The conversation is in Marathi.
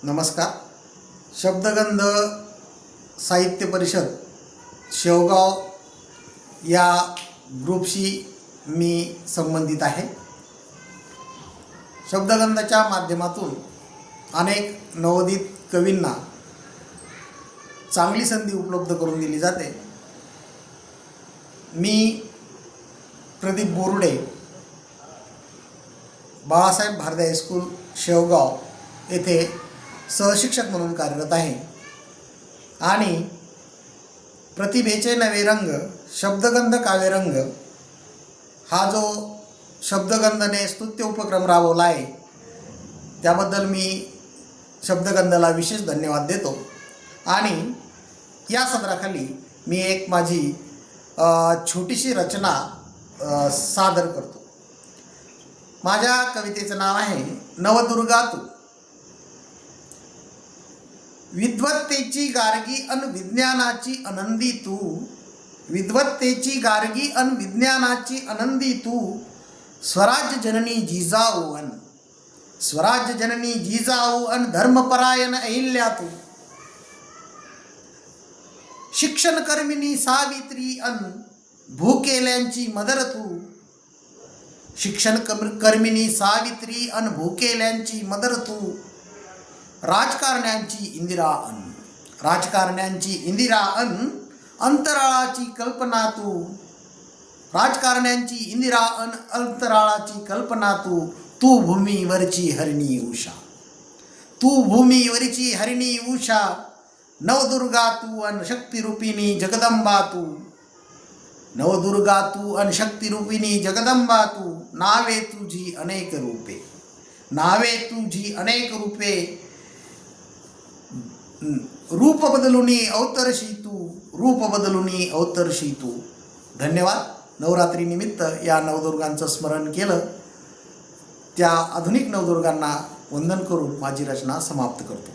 नमस्कार. शब्दगंध साहित्य परिषद शेवगाव या ग्रुपशी मी संबंधित आहे. शब्दगंधाच्या माध्यमातून अनेक नवोदित कवींना चांगली संधी उपलब्ध करून दिली जाते. मी प्रदीप बोरुडे, बाळासाहेब भारती हायस्कूल शेवगाव येथे सहशिक्षक म्हणून कार्यरत आहे आणि प्रतिभेचे नवे रंग शब्दगंध काव्यरंग हा जो शब्दगंधने स्तुत्य उपक्रम राबवला आहे त्याबद्दल मी शब्दगंधला विशेष धन्यवाद देतो. आणि या सदराखाली मी एक माझी छोटीशी रचना सादर करतो. माझ्या कवितेचं नाव आहे नवदुर्गा तू. विद्वत्तेची गार्गी अन विज्ञानाची आनंदी तू, विद्वत्तेची गार्गी अन विज्ञानाची आनंदी तू, स्वराज्य जननी जिजाऊ अन, स्वराज्य जननी जिजाऊ अन धर्मपरायण अहिल्या तू, शिक्षण कर्मिनी सावित्री अन भूकेल्यांची मदर तू, शिक्षण कर्मिनी सावित्री अन भूकेल्यांची मदर तू, राजकारण्यांची इंदिरा अन, राजकारण्यांची इंदिरा अन अंतराळाची कल्पना तू, राजकारण्यांची इंदिरा अन अंतराळाची कल्पना तू, तू भूमीवरची हरिणी उषा, तू भूमीवरची हरिणी उषा, नवदुर्गा तू अन शक्तिरूपिणी जगदंबा तू, नवदुर्गा तू अन शक्तिरूपिणी जगदंबा तू, नावे तुझी अनेक रूपे, नावे तुझी अनेक रूपे, रूप बदलुनी अवतरशी तू, रूप बदलुनी अवतरशी तू. धन्यवाद. नवरात्री निमित्त या नवदुर्गांचं स्मरण केलं. त्या आधुनिक नवदुर्गांना वंदन करून माझी रचना समाप्त करतो.